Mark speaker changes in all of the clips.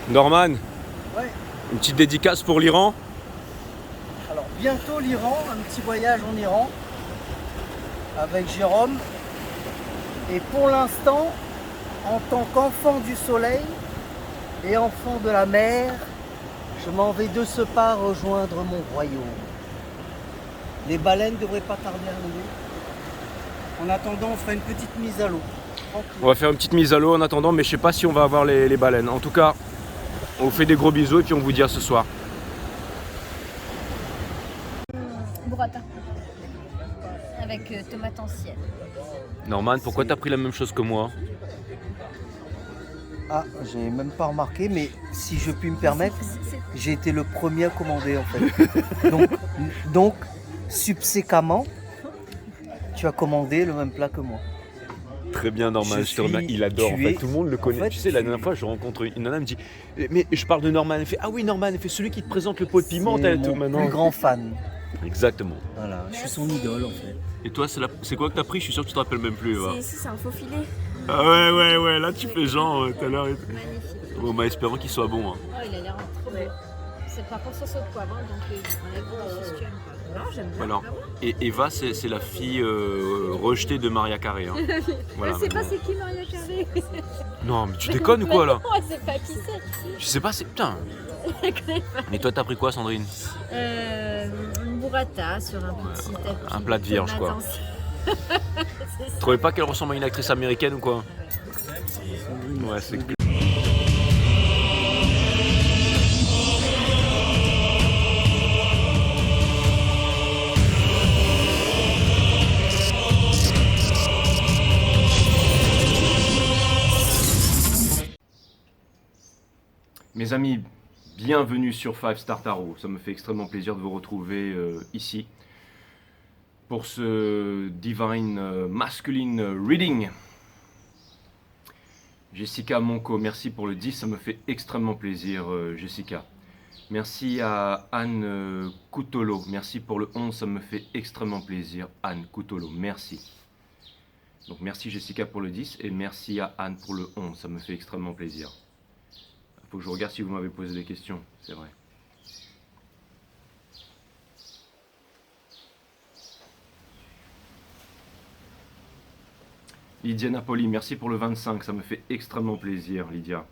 Speaker 1: Norman,
Speaker 2: Ouais.
Speaker 1: une petite dédicace pour l'Iran.
Speaker 2: Alors bientôt l'Iran, un petit voyage en Iran avec Jérôme. Et pour l'instant, en tant qu'enfant du soleil et enfant de la mer, je m'en vais de ce pas rejoindre mon royaume. Les baleines ne devraient pas tarder à arriver. En attendant, on fera une petite mise à l'eau.
Speaker 1: On va faire une petite mise à l'eau en attendant, mais je sais pas si on va avoir les baleines. En tout cas, on vous fait des gros bisous et puis on vous dit à ce soir.
Speaker 3: Burrata. Avec tomate ancienne.
Speaker 1: Norman, pourquoi t'as pris la même chose que moi?
Speaker 2: Ah, j'ai même pas remarqué, mais si je puis me permettre, j'ai été le premier à commander en fait. Donc subséquemment, tu as commandé le même plat que moi.
Speaker 1: Très bien, Norman, je te remercie. Il adore, en fait, tout le monde le connaît.
Speaker 2: fait,
Speaker 1: tu sais, la dernière fois, je rencontre une nana, elle me dit, mais je parle de Norman. Elle fait, ah oui, Norman, elle fait celui qui te présente le pot de piment.
Speaker 2: C'est
Speaker 1: Tout
Speaker 2: mon
Speaker 1: maintenant.
Speaker 2: plus grand fan.
Speaker 1: Exactement.
Speaker 2: Voilà, je suis son idole en fait.
Speaker 1: Et toi, c'est quoi que t'as pris? Je suis sûr que tu te rappelles même plus.
Speaker 3: C'est un faux filet.
Speaker 1: Ah ouais, là tu fais genre tout à l'heure.
Speaker 3: Magnifique.
Speaker 1: Bon, bah, espérons qu'il soit bon. Hein.
Speaker 3: Oh, il a l'air trop beau. C'est par contre sauce au poivre, donc on a goût de si tu aimes pas. Non, j'aime bien.
Speaker 1: Alors,
Speaker 3: Ah bon
Speaker 1: et Eva, c'est la fille rejetée de Maria Carré. Hein. Voilà,
Speaker 3: Je sais pas
Speaker 1: bon.
Speaker 3: c'est qui Maria Carré.
Speaker 1: Non, mais tu déconnes ou quoi là?
Speaker 3: Non, elle sait pas qui c'est.
Speaker 1: Je sais pas, c'est. Putain. Et toi, t'as pris quoi, Sandrine?
Speaker 3: Une burrata sur un petit tapis.
Speaker 1: un plat de vierge, quoi.
Speaker 3: C'est ça.
Speaker 1: Tu trouvais pas qu'elle ressemble à une actrice américaine ou quoi? Ouais, c'est clair. Mes amis, bienvenue sur 5 Star Tarot. Ça me fait extrêmement plaisir de vous retrouver ici pour ce Divine Masculine Reading. Jessica Monco, merci pour le 10, ça me fait extrêmement plaisir, Jessica. Merci à Anne Coutolo, merci pour le 11, ça me fait extrêmement plaisir, Anne Coutolo, merci. Donc merci Jessica pour le 10 et merci à Anne pour le 11, ça me fait extrêmement plaisir. Il faut que je regarde si vous m'avez posé des questions, c'est vrai. Lydia Napoli, merci pour le 25, ça me fait extrêmement plaisir, Lydia.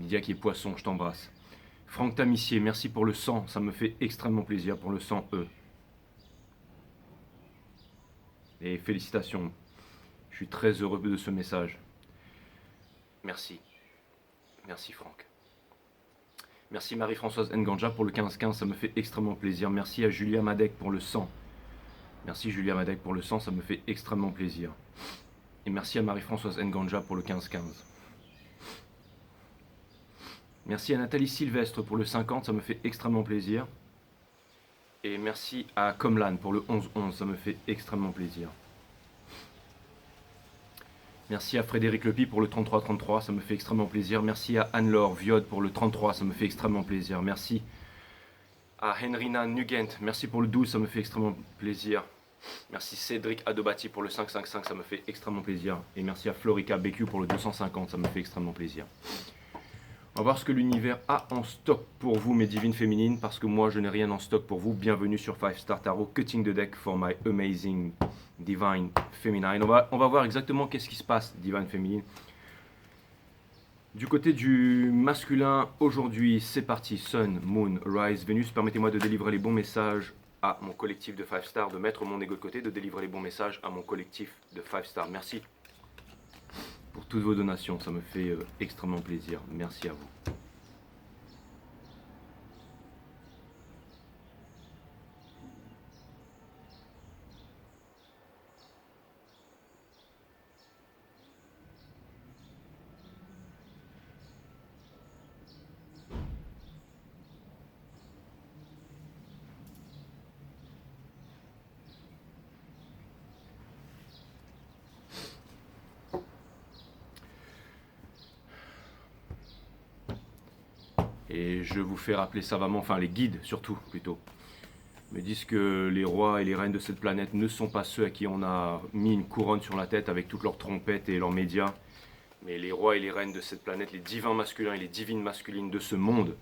Speaker 1: Lydia qui est poisson, je t'embrasse. Franck Tamissier, merci pour le 100, ça me fait extrêmement plaisir pour le 100E. Et félicitations, je suis très heureux de ce message. Merci. Merci Franck. Merci Marie-Françoise Nganja pour le 15-15, ça me fait extrêmement plaisir. Merci à Julia Madec pour le 100. Merci Julia Madec pour le 100, ça me fait extrêmement plaisir. Et merci à Marie-Françoise Nganja pour le 15-15. Merci à Nathalie Sylvestre pour le 50, ça me fait extrêmement plaisir. Et merci à Comlan pour le 11-11, ça me fait extrêmement plaisir. Merci à Frédéric Lepi pour le 33-33, ça me fait extrêmement plaisir. Merci à Anne-Laure Viode pour le 33, ça me fait extrêmement plaisir. Merci à Henrina Nugent, merci pour le 12, ça me fait extrêmement plaisir. Merci Cédric Adobati pour le 555, ça me fait extrêmement plaisir. Et merci à Florica BQ pour le 250, ça me fait extrêmement plaisir. On va voir ce que l'univers a en stock pour vous, mes divines féminines, parce que moi, je n'ai rien en stock pour vous. Bienvenue sur 5 Star Tarot, Cutting the Deck for my amazing Divine Feminine. On va voir exactement qu'est-ce qui se passe, Divine Féminine. Du côté du masculin, aujourd'hui, c'est parti. Sun, Moon, Rise, Vénus. Permettez-moi de délivrer les bons messages à mon collectif de 5 Stars, de mettre mon ego de côté, de délivrer les bons messages à mon collectif de 5 Stars. Merci pour toutes vos donations, ça me fait extrêmement plaisir. Merci à vous. Et je vous fais rappeler savamment, enfin les guides surtout plutôt, me disent que les rois et les reines de cette planète ne sont pas ceux à qui on a mis une couronne sur la tête avec toutes leurs trompettes et leurs médias. Mais les rois et les reines de cette planète, les divins masculins et les divines masculines de ce monde,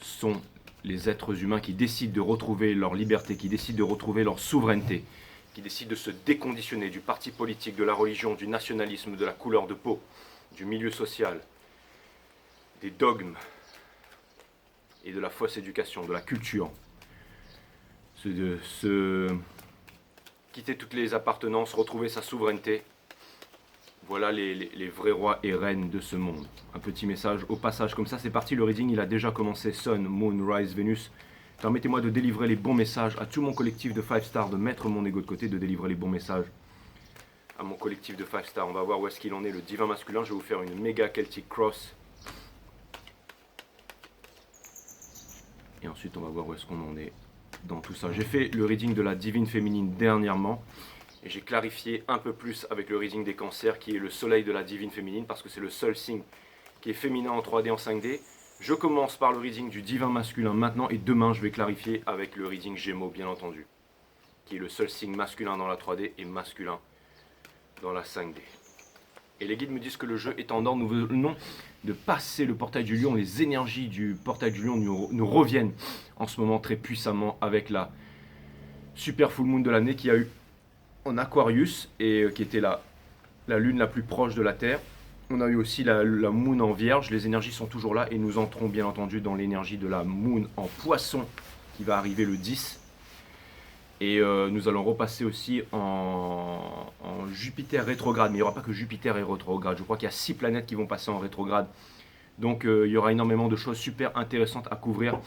Speaker 1: sont les êtres humains qui décident de retrouver leur liberté, qui décident de retrouver leur souveraineté, qui décident de se déconditionner du parti politique, de la religion, du nationalisme, de la couleur de peau, du milieu social, des dogmes et de la fausse éducation, de la culture. Quitter toutes les appartenances, retrouver sa souveraineté. Voilà les vrais rois et reines de ce monde. Un petit message au passage comme ça, c'est parti, le reading il a déjà commencé. Sun, Moon, Rise, Vénus. Permettez-moi de délivrer les bons messages à tout mon collectif de 5 stars, de mettre mon ego de côté, de délivrer les bons messages à mon collectif de 5 stars. On va voir où est-ce qu'il en est, le divin masculin. Je vais vous faire une méga Celtic Cross. Et ensuite on va voir où est-ce qu'on en est dans tout ça. J'ai fait le reading de la divine féminine dernièrement. Et j'ai clarifié un peu plus avec le reading des cancers qui est le soleil de la divine féminine parce que c'est le seul signe qui est féminin en 3D, en 5D. Je commence par le reading du divin masculin maintenant et demain je vais clarifier avec le reading Gémeaux bien entendu. Qui est le seul signe masculin dans la 3D et masculin dans la 5D. Et les guides me disent que le jeu est en ordre, nous venons de passer le portail du lion, les énergies du portail du lion nous reviennent en ce moment très puissamment avec la super full moon de l'année qui a eu en Aquarius et qui était la lune la plus proche de la Terre. On a eu aussi la moon en Vierge, les énergies sont toujours là et nous entrons bien entendu dans l'énergie de la moon en Poisson qui va arriver le 10. Et nous allons repasser aussi en Jupiter rétrograde, mais il n'y aura pas que Jupiter est rétrograde, je crois qu'il y a 6 planètes qui vont passer en rétrograde. Donc il y aura énormément de choses super intéressantes à couvrir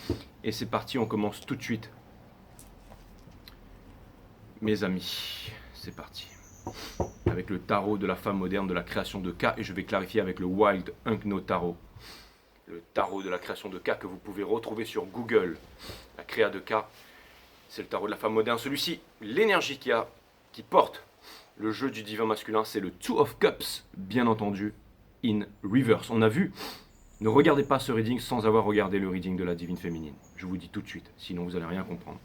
Speaker 1: et c'est parti, on commence tout de suite. Mes amis, c'est parti. Avec le tarot de la femme moderne de la création de K et je vais clarifier avec le Wild Unknown Tarot. Le tarot de la création de K que vous pouvez retrouver sur Google. La créa de K, c'est le tarot de la femme moderne. Celui-ci, l'énergie qui porte le jeu du divin masculin, c'est le Two of Cups, bien entendu, in reverse. On a vu, ne regardez pas ce reading sans avoir regardé le reading de la divine féminine. Je vous dis tout de suite, sinon vous n'allez rien comprendre.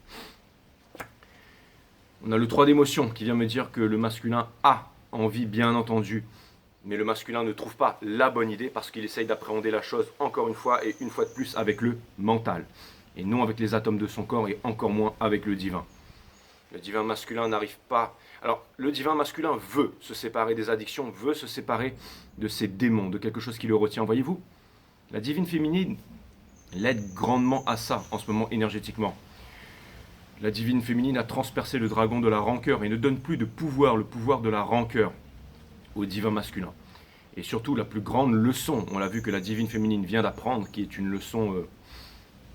Speaker 1: On a le 3 d'émotion qui vient me dire que le masculin a envie, bien entendu, mais le masculin ne trouve pas la bonne idée parce qu'il essaye d'appréhender la chose encore une fois et une fois de plus avec le mental et non avec les atomes de son corps et encore moins avec le divin. Le divin masculin n'arrive pas... Alors, le divin masculin veut se séparer des addictions, veut se séparer de ses démons, de quelque chose qui le retient. Voyez-vous, la divine féminine l'aide grandement à ça en ce moment énergétiquement. La divine féminine a transpercé le dragon de la rancœur et ne donne plus de pouvoir, le pouvoir de la rancœur au divin masculin. Et surtout, la plus grande leçon, on l'a vu que la divine féminine vient d'apprendre, qui est une leçon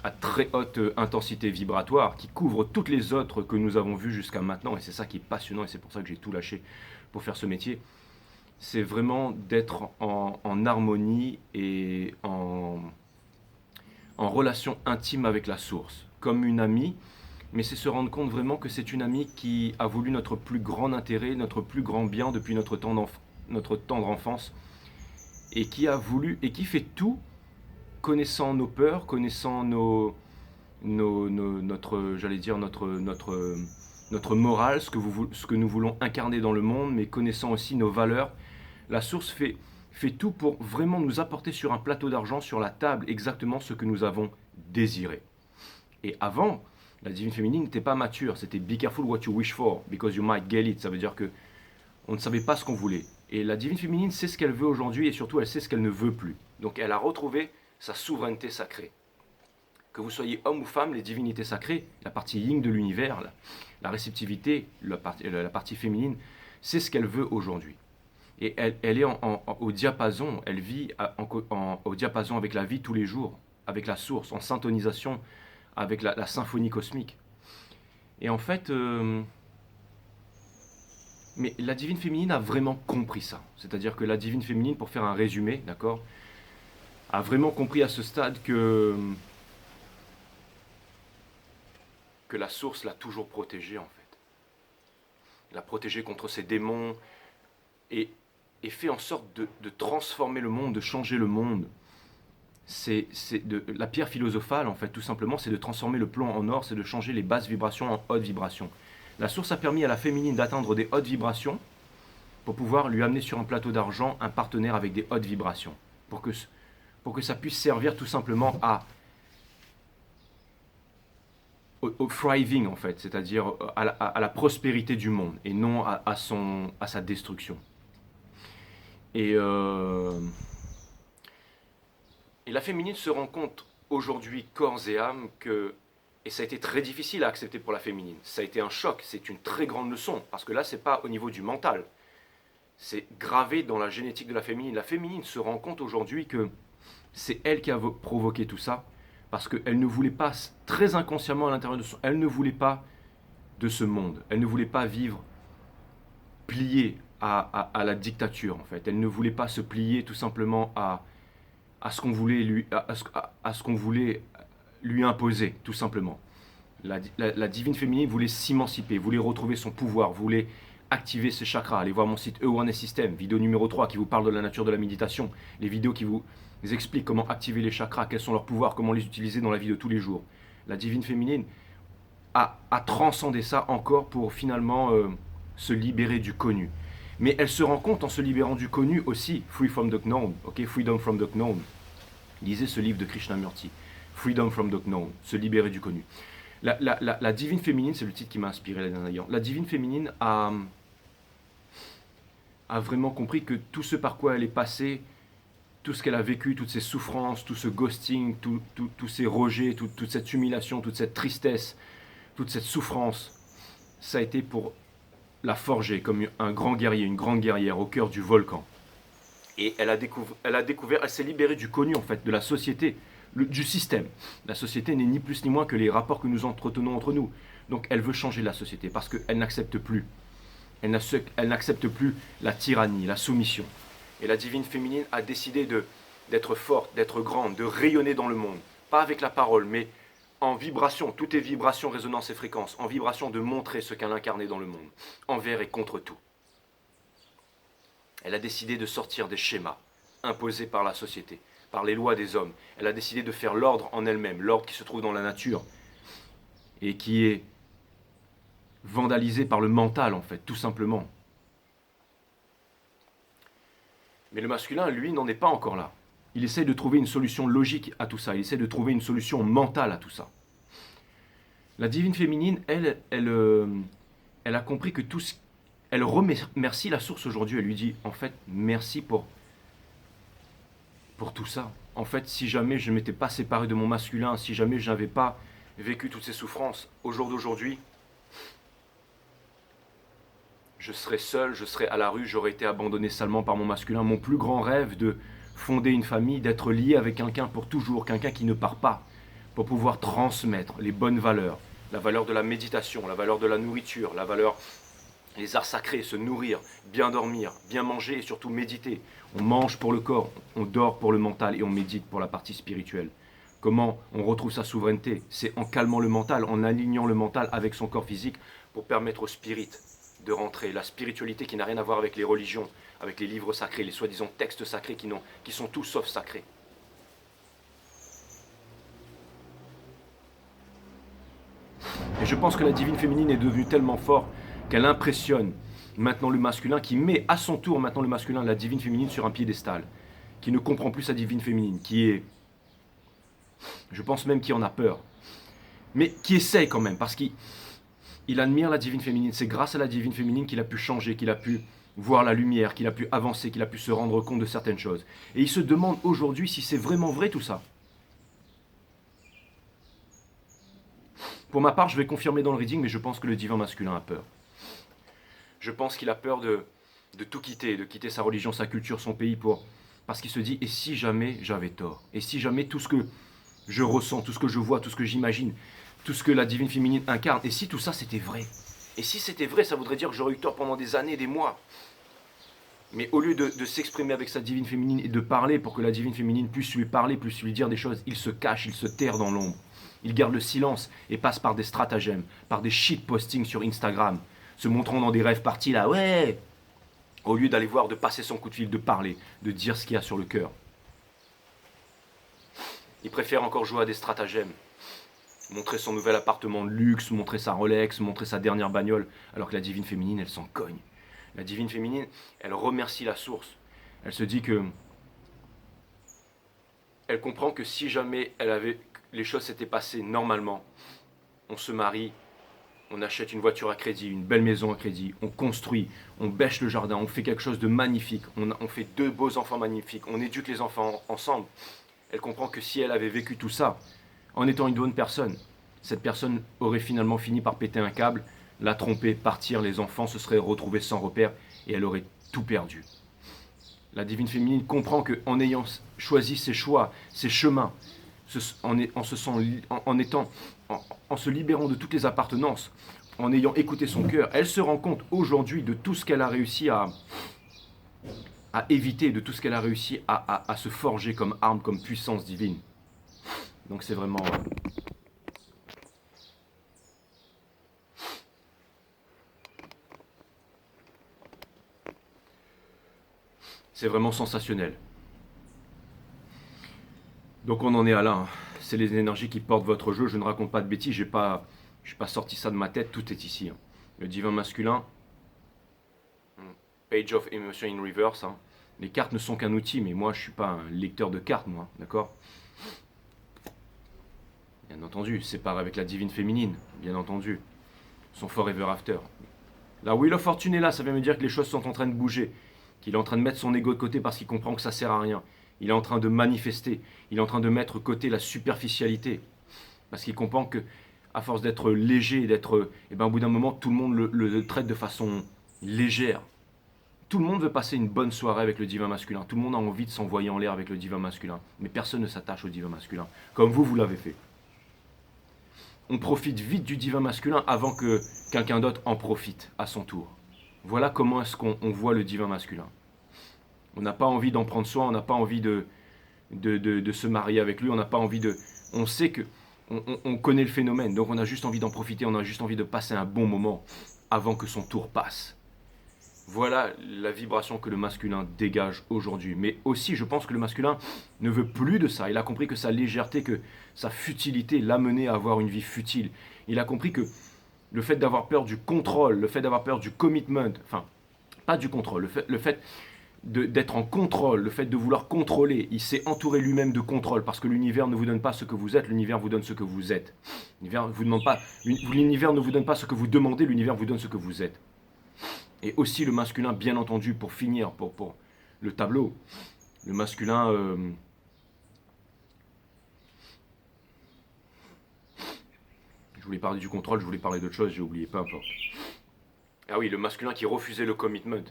Speaker 1: à très haute intensité vibratoire, qui couvre toutes les autres que nous avons vues jusqu'à maintenant, et c'est ça qui est passionnant, et c'est pour ça que j'ai tout lâché pour faire ce métier, c'est vraiment d'être en harmonie et en relation intime avec la source, comme une amie. Mais c'est se rendre compte vraiment que c'est une amie qui a voulu notre plus grand intérêt, notre plus grand bien depuis notre tendre enfance, et qui a voulu, et qui fait tout, connaissant nos peurs, connaissant notre morale, ce que nous voulons incarner dans le monde, mais connaissant aussi nos valeurs. La source fait tout pour vraiment nous apporter sur un plateau d'argent, sur la table, exactement ce que nous avons désiré. Et avant, la divine féminine n'était pas mature, c'était be careful what you wish for, because you might get it. Ça veut dire que on ne savait pas ce qu'on voulait. Et la divine féminine sait ce qu'elle veut aujourd'hui et surtout elle sait ce qu'elle ne veut plus. Donc elle a retrouvé sa souveraineté sacrée. Que vous soyez homme ou femme, les divinités sacrées, la partie yin de l'univers, la réceptivité, la partie féminine, c'est ce qu'elle veut aujourd'hui. Et elle est au diapason, elle vit au diapason avec la vie tous les jours, avec la source, en syntonisation avec la symphonie cosmique. Et en fait, mais la divine féminine a vraiment compris ça. C'est-à-dire que la divine féminine, pour faire un résumé, d'accord, a vraiment compris à ce stade que la source l'a toujours protégée, en fait. L'a protégée contre ses démons et fait en sorte de transformer le monde, de changer le monde la pierre philosophale, en fait, tout simplement, c'est de transformer le plomb en or, c'est de changer les basses vibrations en hautes vibrations. La source a permis à la féminine d'atteindre des hautes vibrations pour pouvoir lui amener sur un plateau d'argent un partenaire avec des hautes vibrations, pour que ça puisse servir tout simplement au thriving, en fait, c'est-à-dire à la prospérité du monde, et non à sa destruction. Et la féminine se rend compte aujourd'hui, corps et âme, et ça a été très difficile à accepter pour la féminine. Ça a été un choc, c'est une très grande leçon, parce que là, c'est pas au niveau du mental. C'est gravé dans la génétique de la féminine. La féminine se rend compte aujourd'hui que c'est elle qui a provoqué tout ça, parce qu'elle ne voulait pas, très inconsciemment à l'intérieur de elle ne voulait pas de ce monde. Elle ne voulait pas vivre pliée à la dictature, en fait. Elle ne voulait pas se plier tout simplement à ce qu'on voulait lui imposer, tout simplement. La divine féminine voulait s'émanciper, voulait retrouver son pouvoir, voulait activer ses chakras. Allez voir mon site Awareness System, vidéo numéro 3 qui vous parle de la nature de la méditation, les vidéos qui vous expliquent comment activer les chakras, quels sont leurs pouvoirs, comment les utiliser dans la vie de tous les jours. La divine féminine a transcendé ça encore pour finalement se libérer du connu. Mais elle se rend compte en se libérant du connu aussi, Free from the Known, ok, Freedom from the Known. Lisez ce livre de Krishnamurti, Freedom from the Known, se libérer du connu. La divine féminine, c'est le titre qui m'a inspiré d'ailleurs. La divine féminine a vraiment compris que tout ce par quoi elle est passée, tout ce qu'elle a vécu, toutes ces souffrances, tout ce ghosting, tous ces rejets, toute cette humiliation, toute cette tristesse, toute cette souffrance, ça a été pour la forger comme un grand guerrier, une grande guerrière au cœur du volcan. Et elle s'est libérée du connu, en fait, de la société, du système. La société n'est ni plus ni moins que les rapports que nous entretenons entre nous. Donc elle veut changer la société parce qu'elle n'accepte plus. Elle n'accepte plus la tyrannie, la soumission. Et la divine féminine a décidé d'être forte, d'être grande, de rayonner dans le monde. Pas avec la parole, mais en vibration. Tout est vibration, résonance et fréquence. En vibration de montrer ce qu'elle incarnait dans le monde. Envers et contre tout. Elle a décidé de sortir des schémas imposés par la société, par les lois des hommes. Elle a décidé de faire l'ordre en elle-même, l'ordre qui se trouve dans la nature et qui est vandalisé par le mental, en fait, tout simplement. Mais le masculin, lui, n'en est pas encore là. Il essaie de trouver une solution logique à tout ça. Il essaie de trouver une solution mentale à tout ça. La divine féminine, elle a compris que tout ce... Elle remercie la source aujourd'hui. Elle lui dit, en fait, merci pour tout ça. En fait, si jamais je ne m'étais pas séparé de mon masculin, si jamais je n'avais pas vécu toutes ces souffrances, au jour d'aujourd'hui, je serais seul, je serais à la rue, j'aurais été abandonné salement par mon masculin. Mon plus grand rêve de fonder une famille, d'être lié avec quelqu'un pour toujours, quelqu'un qui ne part pas, pour pouvoir transmettre les bonnes valeurs, la valeur de la méditation, la valeur de la nourriture, la valeur, les arts sacrés, se nourrir, bien dormir, bien manger et surtout méditer. On mange pour le corps, on dort pour le mental et on médite pour la partie spirituelle. Comment on retrouve sa souveraineté? C'est en calmant le mental, en alignant le mental avec son corps physique pour permettre au spirit de rentrer. La spiritualité qui n'a rien à voir avec les religions, avec les livres sacrés, les soi-disant textes sacrés qui sont tout sauf sacrés. Et je pense que la divine féminine est devenue tellement forte qu'elle impressionne maintenant le masculin, qui met à son tour maintenant le masculin, la divine féminine, sur un piédestal, qui ne comprend plus sa divine féminine, qui est... Je pense même qu'il en a peur. Mais qui essaye quand même, parce qu'il admire la divine féminine. C'est grâce à la divine féminine qu'il a pu changer, qu'il a pu voir la lumière, qu'il a pu avancer, qu'il a pu se rendre compte de certaines choses. Et il se demande aujourd'hui si c'est vraiment vrai tout ça. Pour ma part, je vais confirmer dans le reading, mais je pense que le divin masculin a peur. Je pense qu'il a peur de tout quitter, de quitter sa religion, sa culture, son pays, parce qu'il se dit, et si jamais j'avais tort? Et si jamais tout ce que je ressens, tout ce que je vois, tout ce que j'imagine, tout ce que la divine féminine incarne, et si tout ça c'était vrai? Et si c'était vrai, ça voudrait dire que j'aurais eu tort pendant des années, des mois. Mais au lieu de s'exprimer avec sa divine féminine et de parler pour que la divine féminine puisse lui parler, puisse lui dire des choses, il se cache, il se terre dans l'ombre. Il garde le silence et passe par des stratagèmes, par des shitpostings sur Instagram, se montrant dans des rêves partis là, ouais, au lieu d'aller voir, de passer son coup de fil, de parler, de dire ce qu'il y a sur le cœur. Il préfère encore jouer à des stratagèmes. Montrer son nouvel appartement de luxe, montrer sa Rolex, montrer sa dernière bagnole, alors que la divine féminine, elle s'en cogne. La divine féminine, elle remercie la source. Elle se dit que... Elle comprend que si jamais les choses s'étaient passées normalement, on se marie, on achète une voiture à crédit, une belle maison à crédit, on construit, on bêche le jardin, on fait quelque chose de magnifique, on fait 2 beaux enfants magnifiques, on éduque les enfants ensemble. Elle comprend que si elle avait vécu tout ça, en étant une bonne personne, cette personne aurait finalement fini par péter un câble, la tromper, partir, les enfants se seraient retrouvés sans repère et elle aurait tout perdu. La divine féminine comprend qu'en ayant choisi ses choix, ses chemins, en se libérant de toutes les appartenances, en ayant écouté son cœur, elle se rend compte aujourd'hui de tout ce qu'elle a réussi à éviter, de tout ce qu'elle a réussi à se forger comme arme, comme puissance divine. Donc c'est vraiment... c'est vraiment sensationnel. Donc on en est à là. Hein. C'est les énergies qui portent votre jeu. Je ne raconte pas de bêtises. Je n'ai pas sorti ça de ma tête. Tout est ici. Hein. Le divin masculin. Page of Emotion in Reverse. Hein. Les cartes ne sont qu'un outil. Mais moi, je ne suis pas un lecteur de cartes, moi. D'accord ? Bien entendu. C'est pareil avec la divine féminine. Bien entendu. Son Forever After. La Wheel of Fortune est là. Ça veut me dire que les choses sont en train de bouger. Qu'il est en train de mettre son ego de côté parce qu'il comprend que ça ne sert à rien. Il est en train de manifester. Il est en train de mettre de côté la superficialité. Parce qu'il comprend que, à force d'être léger, au bout d'un moment, tout le monde le traite de façon légère. Tout le monde veut passer une bonne soirée avec le divin masculin. Tout le monde a envie de s'envoyer en l'air avec le divin masculin. Mais personne ne s'attache au divin masculin. Comme vous l'avez fait. On profite vite du divin masculin avant que quelqu'un d'autre en profite à son tour. Voilà comment est-ce qu'on voit le divin masculin. On n'a pas envie d'en prendre soin, on n'a pas envie de se marier avec lui, on n'a pas envie de... On sait que... On connaît le phénomène, donc on a juste envie d'en profiter, on a juste envie de passer un bon moment avant que son tour passe. Voilà la vibration que le masculin dégage aujourd'hui. Mais aussi, je pense que le masculin ne veut plus de ça. Il a compris que sa légèreté, que sa futilité l'amenait à avoir une vie futile. Il a compris que le fait d'avoir peur du contrôle, le fait d'avoir peur du commitment, enfin, pas du contrôle, le fait d'être en contrôle, le fait de vouloir contrôler, il s'est entouré lui-même de contrôle parce que l'univers ne vous donne pas ce que vous êtes, l'univers vous donne ce que vous êtes. L'univers ne vous donne pas ce que vous demandez, l'univers vous donne ce que vous êtes. Et aussi le masculin, bien entendu, pour finir, pour le tableau, le masculin... Je voulais parler du contrôle, je voulais parler d'autre chose, j'ai oublié, peu importe. Ah oui, le masculin qui refusait le commitment.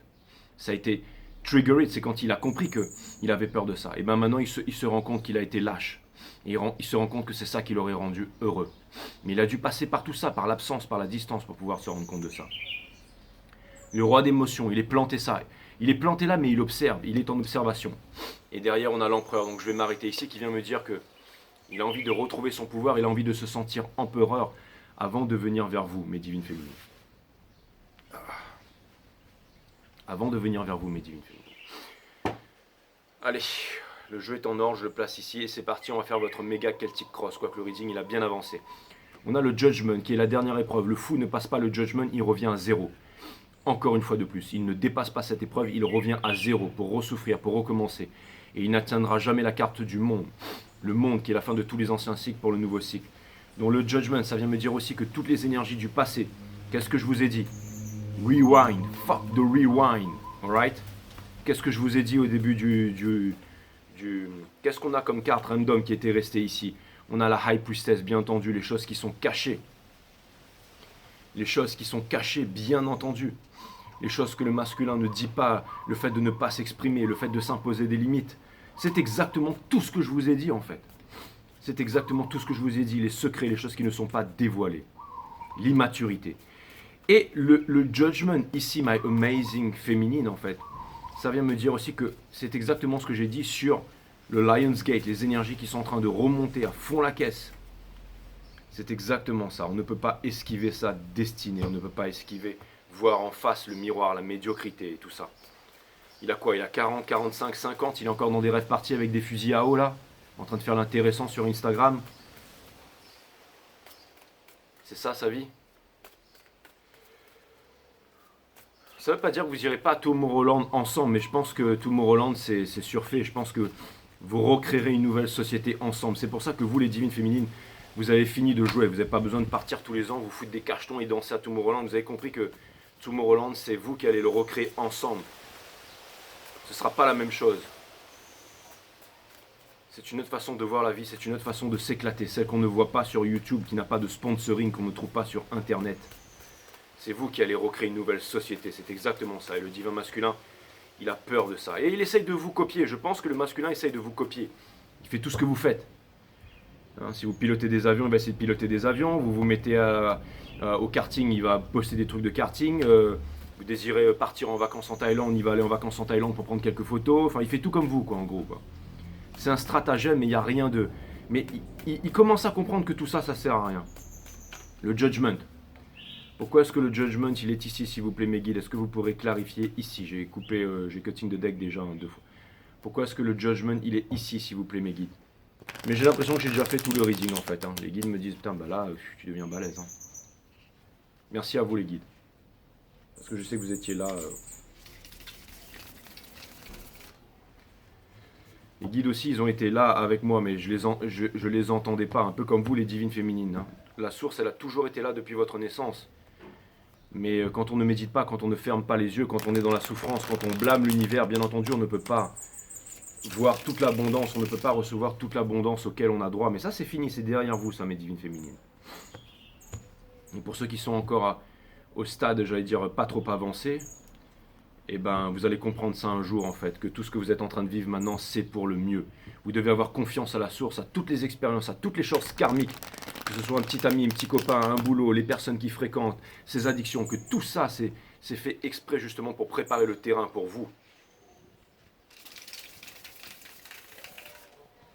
Speaker 1: Ça a été triggered, c'est quand il a compris qu'il avait peur de ça. Et bien maintenant, il se rend compte qu'il a été lâche. Et il se rend compte que c'est ça qui l'aurait rendu heureux. Mais il a dû passer par tout ça, par l'absence, par la distance, pour pouvoir se rendre compte de ça. Le roi d'émotion, il est planté ça. Il est planté là, mais il observe, il est en observation. Et derrière, on a l'empereur. Donc je vais m'arrêter ici, qui vient me dire que il a envie de retrouver son pouvoir, il a envie de se sentir empereur avant de venir vers vous, mes divines féminines. Avant de venir vers vous, mes divines féminines. Allez, le jeu est en ordre, je le place ici et c'est parti, on va faire votre méga Celtic Cross, quoique le reading il a bien avancé. On a le Judgment qui est la dernière épreuve. Le fou ne passe pas le Judgment, il revient à 0. Encore une fois de plus, il ne dépasse pas cette épreuve, il revient à 0 pour ressouffrir, pour recommencer. Et il n'atteindra jamais la carte du monde. Le monde qui est la fin de tous les anciens cycles pour le nouveau cycle. Donc le Judgment, ça vient me dire aussi que toutes les énergies du passé, qu'est-ce que je vous ai dit? Rewind, fuck the rewind, alright? Qu'est-ce que je vous ai dit au début Qu'est-ce qu'on a comme carte random qui était restée ici? On a la High Priestess, bien entendu, les choses qui sont cachées. Les choses qui sont cachées, bien entendu. Les choses que le masculin ne dit pas, le fait de ne pas s'exprimer, le fait de s'imposer des limites. C'est exactement tout ce que je vous ai dit en fait. C'est exactement tout ce que je vous ai dit, les secrets, les choses qui ne sont pas dévoilées. L'immaturité. Et le judgment, ici, my amazing féminine en fait, ça vient me dire aussi que c'est exactement ce que j'ai dit sur le Lion's Gate, les énergies qui sont en train de remonter à fond la caisse. C'est exactement ça, on ne peut pas esquiver sa destinée, on ne peut pas esquiver, voir en face le miroir, la médiocrité et tout ça. Il a quoi? Il a 40, 45, 50, il est encore dans des rêves partis avec des fusils à eau là? en train de faire l'intéressant sur Instagram. C'est ça sa vie. Ça ne veut pas dire que vous n'irez pas à Tomorrowland ensemble, mais je pense que Tomorrowland c'est surfait. Je pense que vous recréerez une nouvelle société ensemble. C'est pour ça que vous, les divines féminines, vous avez fini de jouer. Vous n'avez pas besoin de partir tous les ans, vous foutre des cachetons et danser à Tomorrowland. Vous avez compris que Tomorrowland, c'est vous qui allez le recréer ensemble. Ce ne sera pas la même chose. C'est une autre façon de voir la vie, c'est une autre façon de s'éclater. Celle qu'on ne voit pas sur YouTube, qui n'a pas de sponsoring, qu'on ne trouve pas sur Internet. C'est vous qui allez recréer une nouvelle société, c'est exactement ça. Et le divin masculin, il a peur de ça. Et il essaye de vous copier. Je pense que le masculin essaye de vous copier. Il fait tout ce que vous faites. Hein, si vous pilotez des avions, il va essayer de piloter des avions. Vous vous mettez au karting, il va poster des trucs de karting. Vous désirez partir en vacances en Thaïlande, il va aller en vacances en Thaïlande pour prendre quelques photos. Enfin, il fait tout comme vous, quoi, en gros, quoi. C'est un stratagème, mais il n'y a rien de... Mais il commence à comprendre que tout ça, ça sert à rien. Le judgment. Pourquoi est-ce que le judgment, il est ici, s'il vous plaît, mes guides? Est-ce que vous pourrez clarifier ici? J'ai coupé, j'ai cutting de deck déjà 2 fois. Pourquoi est-ce que le judgment, il est ici, s'il vous plaît, mes guides? Mais j'ai l'impression que j'ai déjà fait tout le reading, en fait. Hein. Les guides me disent, putain, bah là, tu deviens balèze. Hein. Merci à vous, les guides. Parce que je sais que vous étiez là. Les guides aussi, ils ont été là avec moi, mais je les entendais pas. Un peu comme vous, les divines féminines. Hein. La source, elle a toujours été là depuis votre naissance. Mais quand on ne médite pas, quand on ne ferme pas les yeux, quand on est dans la souffrance, quand on blâme l'univers, bien entendu, on ne peut pas voir toute l'abondance, on ne peut pas recevoir toute l'abondance auquel on a droit. Mais ça, c'est fini, c'est derrière vous, ça, mes divines féminines. Et pour ceux qui sont encore au stade, j'allais dire, pas trop avancé, eh ben, vous allez comprendre ça un jour, en fait, que tout ce que vous êtes en train de vivre maintenant, c'est pour le mieux. Vous devez avoir confiance à la source, à toutes les expériences, à toutes les choses karmiques, que ce soit un petit ami, un petit copain, un boulot, les personnes qui fréquentent, ces addictions, que tout ça, c'est fait exprès justement pour préparer le terrain pour vous.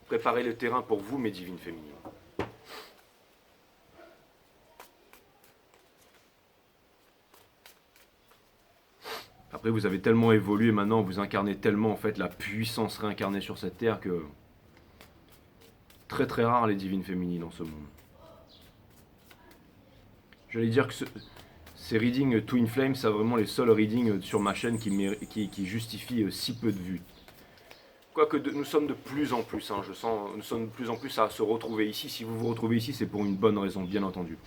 Speaker 1: Préparer le terrain pour vous, mes divines féminines. Après, vous avez tellement évolué maintenant, vous incarnez tellement en fait la puissance réincarnée sur cette terre que très très rare les divines féminines en ce monde. J'allais dire que ces readings Twin Flame, c'est vraiment les seuls readings sur ma chaîne qui justifient si peu de vues. Quoique nous sommes de plus en plus, hein, nous sommes de plus en plus à se retrouver ici. Si vous vous retrouvez ici, c'est pour une bonne raison, bien entendu.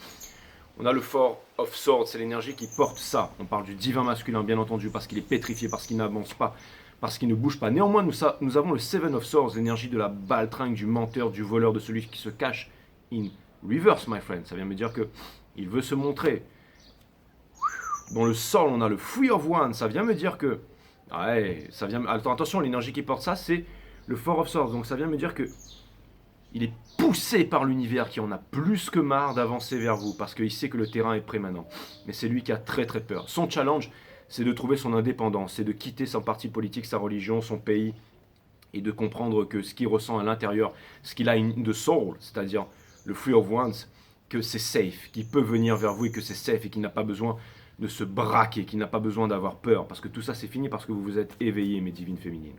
Speaker 1: On a le Four of Swords, c'est l'énergie qui porte ça. On parle du divin masculin, bien entendu, parce qu'il est pétrifié, parce qu'il n'avance pas, parce qu'il ne bouge pas. Néanmoins, nous avons le Seven of Swords, l'énergie de la baltringue, du menteur, du voleur, de celui qui se cache in reverse, my friend. Ça vient me dire que il veut se montrer. Dans le sol, on a le Three of Wands. Ça vient me dire que... Ouais, ça vient... Attention, l'énergie qui porte ça, c'est le Four of Swords. Donc ça vient me dire que il est poussé par l'univers qui en a plus que marre d'avancer vers vous parce qu'il sait que le terrain est prêt maintenant. Mais c'est lui qui a très très peur. Son challenge, c'est de trouver son indépendance, c'est de quitter son parti politique, sa religion, son pays et de comprendre que ce qu'il ressent à l'intérieur, ce qu'il a de soul, c'est-à-dire le Three of Wands, que c'est safe, qu'il peut venir vers vous et que c'est safe et qu'il n'a pas besoin de se braquer, qu'il n'a pas besoin d'avoir peur parce que tout ça c'est fini parce que vous vous êtes éveillés, mes divines féminines.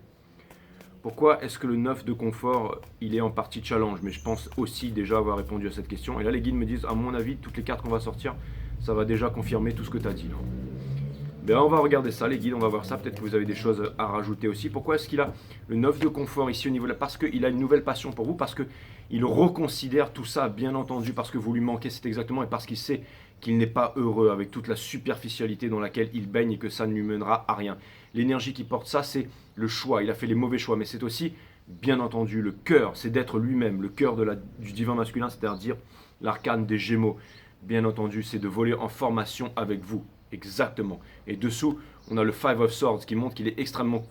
Speaker 1: Pourquoi est-ce que le 9 de confort, il est en partie challenge? Mais je pense aussi déjà avoir répondu à cette question. Et là, les guides me disent, à mon avis, toutes les cartes qu'on va sortir, ça va déjà confirmer tout ce que tu as dit. Ben, on va regarder ça, les guides, on va voir ça. Peut-être que vous avez des choses à rajouter aussi. Pourquoi est-ce qu'il a le 9 de confort ici au niveau de la... Parce qu'il a une nouvelle passion pour vous, parce qu'il reconsidère tout ça, bien entendu, parce que vous lui manquez, c'est exactement, et parce qu'il sait qu'il n'est pas heureux avec toute la superficialité dans laquelle il baigne et que ça ne lui mènera à rien. L'énergie qui porte ça, c'est le choix. Il a fait les mauvais choix, mais c'est aussi, bien entendu, le cœur. C'est d'être lui-même, le cœur du divin masculin, c'est-à-dire l'arcane des Gémeaux. Bien entendu, c'est de voler en formation avec vous. Exactement. Et dessous, on a le Five of Swords qui montre qu'il est extrêmement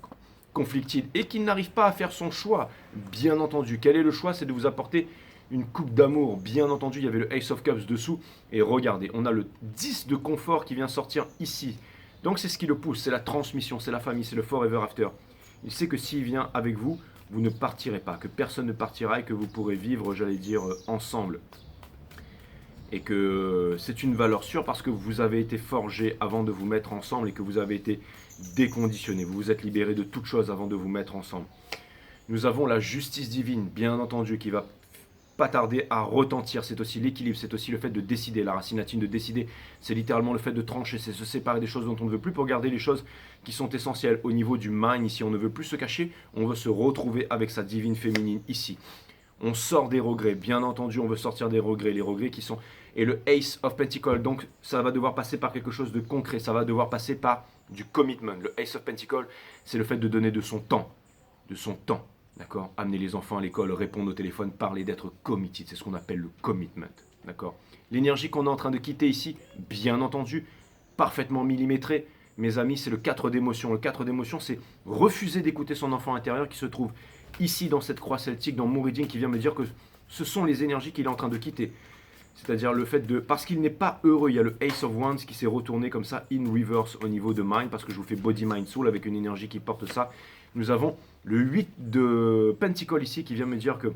Speaker 1: conflictif et qu'il n'arrive pas à faire son choix. Bien entendu. Quel est le choix? C'est de vous apporter une coupe d'amour. Bien entendu, il y avait le Ace of Cups dessous. Et regardez, on a le 10 de confort qui vient sortir ici. Donc c'est ce qui le pousse, c'est la transmission, c'est la famille, c'est le forever after. Il sait que s'il vient avec vous, vous ne partirez pas, que personne ne partira et que vous pourrez vivre, j'allais dire, ensemble. Et que c'est une valeur sûre parce que vous avez été forgé avant de vous mettre ensemble et que vous avez été déconditionné. Vous vous êtes libéré de toute chose avant de vous mettre ensemble. Nous avons la justice divine, bien entendu, qui va pas tarder à retentir. C'est aussi l'équilibre, c'est aussi le fait de décider. La racine latine de décider, c'est littéralement le fait de trancher, c'est se séparer des choses dont on ne veut plus pour garder les choses qui sont essentielles. Au niveau du mind, ici, on ne veut plus se cacher, on veut se retrouver avec sa divine féminine ici. On sort des regrets, bien entendu, on veut sortir des regrets, les regrets qui sont... Et le Ace of Pentacles, donc ça va devoir passer par quelque chose de concret, ça va devoir passer par du commitment. Le Ace of Pentacles, c'est le fait de donner de son temps, d'accord? Amener les enfants à l'école, répondre au téléphone, parler, d'être committed, c'est ce qu'on appelle le commitment, d'accord? L'énergie qu'on est en train de quitter ici, bien entendu, parfaitement millimétrée, mes amis, c'est le 4 d'émotion. Le 4 d'émotion, c'est refuser d'écouter son enfant intérieur qui se trouve ici dans cette croix celtique, dans mon reading, qui vient me dire que ce sont les énergies qu'il est en train de quitter. C'est-à-dire le fait de... Parce qu'il n'est pas heureux, il y a le Ace of Wands qui s'est retourné comme ça, in reverse au niveau de Mind, parce que je vous fais Body, Mind, Soul avec une énergie qui porte ça. Nous avons le 8 de Pentacle ici qui vient me dire que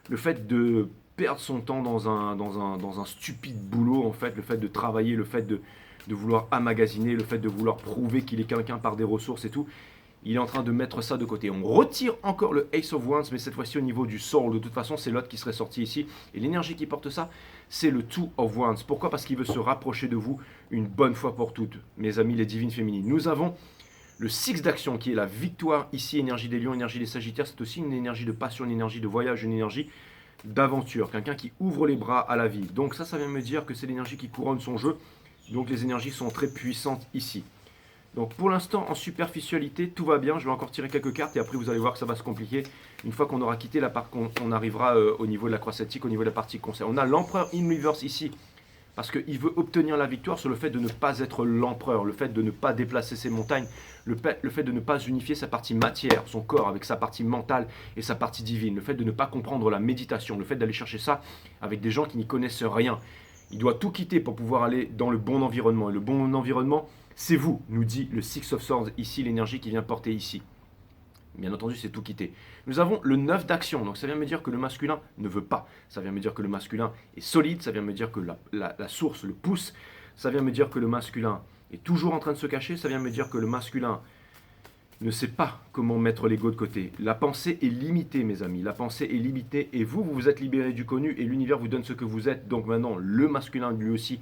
Speaker 1: le fait de perdre son temps dans un stupide boulot, en fait, le fait de travailler, le fait de vouloir emmagasiner, le fait de vouloir prouver qu'il est quelqu'un par des ressources et tout, il est en train de mettre ça de côté. On retire encore le Ace of Wands, mais cette fois-ci au niveau du soul. De toute façon, c'est l'autre qui serait sorti ici. Et l'énergie qui porte ça, c'est le Two of Wands. Pourquoi? Parce qu'il veut se rapprocher de vous une bonne fois pour toutes, mes amis les divines féminines. Nous avons le Six d'action qui est la victoire ici, énergie des lions, énergie des sagittaires. C'est aussi une énergie de passion, une énergie de voyage, une énergie d'aventure. Quelqu'un qui ouvre les bras à la vie. Donc ça vient me dire que c'est l'énergie qui couronne son jeu. Donc les énergies sont très puissantes ici. Donc pour l'instant, en superficialité, tout va bien. Je vais encore tirer quelques cartes et après vous allez voir que ça va se compliquer. Une fois qu'on aura quitté la part, qu'on arrivera au niveau de la croix celtique, au niveau de la partie conseil. On a l'empereur in reverse ici, parce qu'il veut obtenir la victoire sur le fait de ne pas être l'empereur, le fait de ne pas déplacer ses montagnes, le fait de ne pas unifier sa partie matière, son corps, avec sa partie mentale et sa partie divine, le fait de ne pas comprendre la méditation, le fait d'aller chercher ça avec des gens qui n'y connaissent rien. Il doit tout quitter pour pouvoir aller dans le bon environnement. Et le bon environnement, c'est vous, nous dit le Six of Swords, ici, l'énergie qui vient porter ici. Bien entendu, c'est tout quitter. Nous avons le 9 d'action, donc ça vient me dire que le masculin ne veut pas. Ça vient me dire que le masculin est solide, ça vient me dire que la source le pousse. Ça vient me dire que le masculin est toujours en train de se cacher. Ça vient me dire que le masculin ne sait pas comment mettre l'ego de côté. La pensée est limitée, mes amis. La pensée est limitée et vous vous êtes libéré du connu et l'univers vous donne ce que vous êtes. Donc maintenant, le masculin, lui aussi,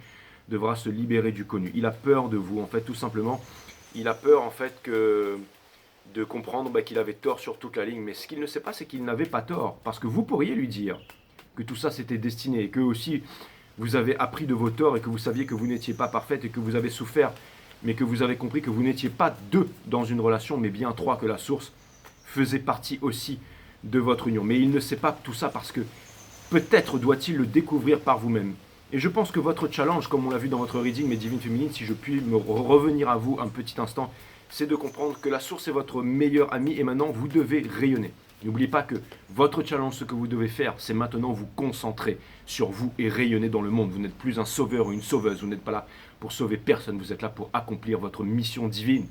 Speaker 1: devra se libérer du connu. Il a peur de vous, en fait, tout simplement. Il a peur, en fait, de comprendre qu'il avait tort sur toute la ligne. Mais ce qu'il ne sait pas, c'est qu'il n'avait pas tort. Parce que vous pourriez lui dire que tout ça, c'était destiné. Et que aussi, vous avez appris de vos torts et que vous saviez que vous n'étiez pas parfaite et que vous avez souffert. Mais que vous avez compris que vous n'étiez pas deux dans une relation, mais bien trois, que la source faisait partie aussi de votre union. Mais il ne sait pas tout ça parce que peut-être doit-il le découvrir par vous-même. Et je pense que votre challenge, comme on l'a vu dans votre reading, mes divines féminines, si je puis me revenir à vous un petit instant, c'est de comprendre que la source est votre meilleur ami et maintenant vous devez rayonner. N'oubliez pas que votre challenge, ce que vous devez faire, c'est maintenant vous concentrer sur vous et rayonner dans le monde. Vous n'êtes plus un sauveur ou une sauveuse, vous n'êtes pas là pour sauver personne, vous êtes là pour accomplir votre mission divine.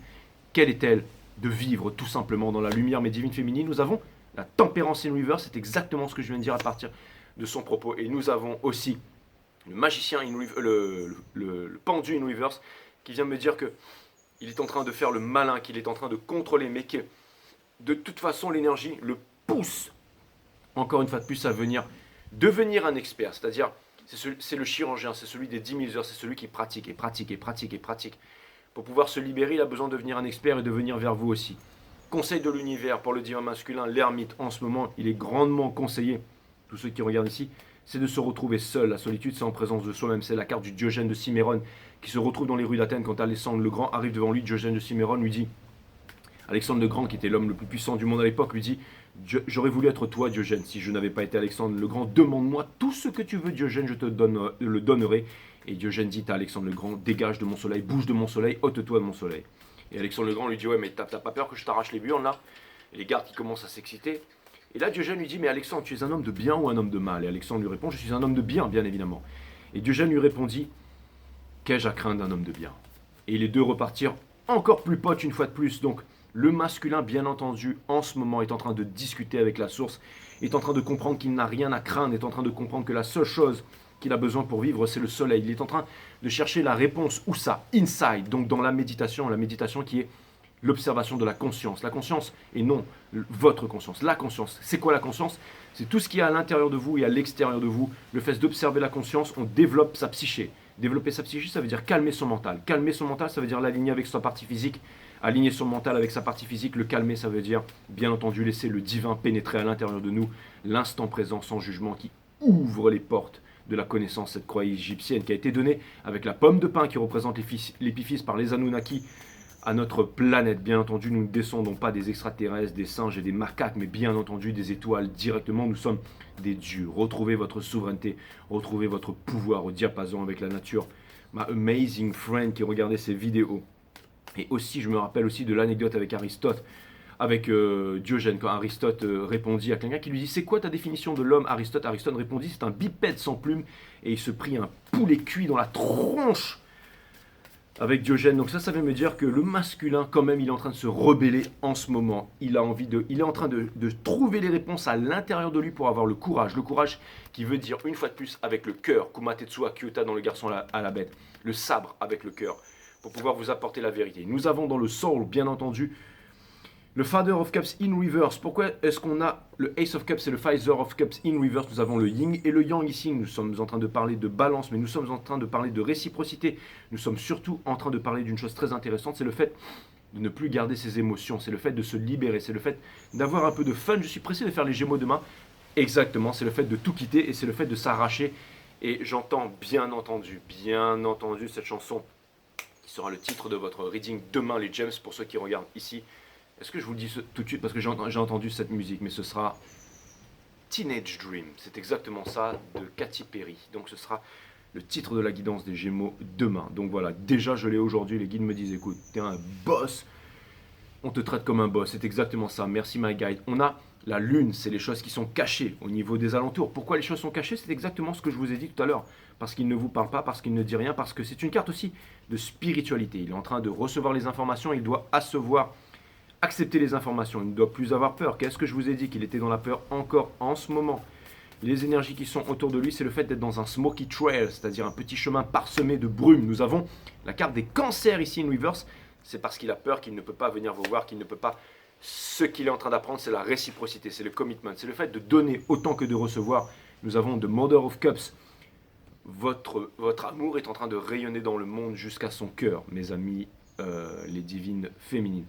Speaker 1: Quelle est-elle? De vivre tout simplement dans la lumière, mes divines féminines. Nous avons la tempérance in reverse, c'est exactement ce que je viens de dire à partir de son propos. Et nous avons aussi le magicien, le pendu in reverse, qui vient me dire que il est en train de faire le malin, qu'il est en train de contrôler, mais que de toute façon l'énergie le pousse, encore une fois de plus, à devenir un expert. C'est-à-dire, c'est le chirurgien, c'est celui des 10 000 heures, c'est celui qui pratique et pratique et pratique et pratique. Pour pouvoir se libérer, il a besoin de devenir un expert et de venir vers vous aussi. Conseil de l'univers pour le divin masculin, l'ermite, en ce moment, il est grandement conseillé, tous ceux qui regardent ici, c'est de se retrouver seul. La solitude, c'est en présence de soi-même. C'est la carte du Diogène de Cimérone qui se retrouve dans les rues d'Athènes quand Alexandre le Grand arrive devant lui. Diogène de Cimérone lui dit, Alexandre le Grand, qui était l'homme le plus puissant du monde à l'époque, lui dit, j'aurais voulu être toi, Diogène, si je n'avais pas été Alexandre le Grand. Demande-moi tout ce que tu veux, Diogène, je te le donnerai. Et Diogène dit à Alexandre le Grand, dégage de mon soleil, bouge de mon soleil, ôte-toi de mon soleil. Et Alexandre le Grand lui dit, ouais, mais t'as pas peur que je t'arrache les burnes là? Et les gardes qui commencent à s'exciter. Et là, Diogène lui dit, mais Alexandre, tu es un homme de bien ou un homme de mal? Et Alexandre lui répond, je suis un homme de bien, bien évidemment. Et Diogène lui répondit, qu'ai-je à craindre d'un homme de bien? Et les deux repartirent encore plus potes une fois de plus. Donc, le masculin, bien entendu, en ce moment, est en train de discuter avec la source, est en train de comprendre qu'il n'a rien à craindre, est en train de comprendre que la seule chose qu'il a besoin pour vivre, c'est le soleil. Il est en train de chercher la réponse, où ça? Inside, donc dans la méditation qui est l'observation de la conscience. La conscience et non votre conscience. La conscience, c'est quoi la conscience? C'est tout ce qui est à l'intérieur de vous et à l'extérieur de vous. Le fait d'observer la conscience, on développe sa psyché. Développer sa psyché, ça veut dire calmer son mental. Calmer son mental, ça veut dire l'aligner avec sa partie physique. Aligner son mental avec sa partie physique, le calmer, ça veut dire, bien entendu, laisser le divin pénétrer à l'intérieur de nous, l'instant présent sans jugement qui ouvre les portes de la connaissance, cette croix égyptienne qui a été donnée avec la pomme de pin qui représente l'épiphyse par les Anunnaki à notre planète. Bien entendu, nous ne descendons pas des extraterrestres, des singes et des macaques, mais bien entendu des étoiles directement. Nous sommes des dieux. Retrouvez votre souveraineté, retrouvez votre pouvoir au diapason avec la nature. Ma amazing friend qui regardait ces vidéos. Et aussi, je me rappelle aussi de l'anecdote avec Aristote, avec Diogène, quand Aristote répondit à quelqu'un qui lui dit « C'est quoi ta définition de l'homme ?» Aristote répondit « C'est un bipède sans plume. » Et il se prit un poulet cuit dans la tronche avec Diogène. Donc ça veut me dire que le masculin, quand même, il est en train de se rebeller en ce moment. Il est en train de trouver les réponses à l'intérieur de lui pour avoir le courage. Le courage qui veut dire, une fois de plus, avec le cœur, Kumatetsu Kyota dans Le Garçon à la Bête, le sabre avec le cœur, pour pouvoir vous apporter la vérité. Nous avons dans le soul, bien entendu, le Father of Cups in reverse. Pourquoi est-ce qu'on a le Ace of Cups et le Father of Cups in reverse? Nous avons le Yin et le Yang ici. Nous sommes en train de parler de balance, mais nous sommes en train de parler de réciprocité. Nous sommes surtout en train de parler d'une chose très intéressante, c'est le fait de ne plus garder ses émotions, c'est le fait de se libérer, c'est le fait d'avoir un peu de fun. Je suis pressé de faire les Gémeaux demain. Exactement, c'est le fait de tout quitter et c'est le fait de s'arracher. Et j'entends bien entendu cette chanson qui sera le titre de votre reading demain, les Gems, pour ceux qui regardent ici. Est-ce que je vous le dis tout de suite parce que j'ai entendu cette musique, mais ce sera Teenage Dream, c'est exactement ça, de Katy Perry. Donc ce sera le titre de la guidance des Gémeaux demain. Donc voilà, déjà je l'ai aujourd'hui, les guides me disent écoute, t'es un boss, on te traite comme un boss, c'est exactement ça, merci my guide. On a la lune, c'est les choses qui sont cachées au niveau des alentours. Pourquoi les choses sont cachées? C'est exactement ce que je vous ai dit tout à l'heure. Parce qu'il ne vous parle pas, parce qu'il ne dit rien, parce que c'est une carte aussi de spiritualité. Il est en train de recevoir les informations, il doit accepter les informations, il ne doit plus avoir peur. Qu'est-ce que je vous ai dit? Qu'il était dans la peur encore en ce moment. Les énergies qui sont autour de lui, c'est le fait d'être dans un smoky trail, c'est-à-dire un petit chemin parsemé de brume. Nous avons la carte des cancers ici in reverse, c'est parce qu'il a peur qu'il ne peut pas venir vous voir, qu'il ne peut pas... Ce qu'il est en train d'apprendre, c'est la réciprocité, c'est le commitment, c'est le fait de donner autant que de recevoir. Nous avons The Mother of Cups. Votre amour est en train de rayonner dans le monde jusqu'à son cœur, mes amis, les divines féminines.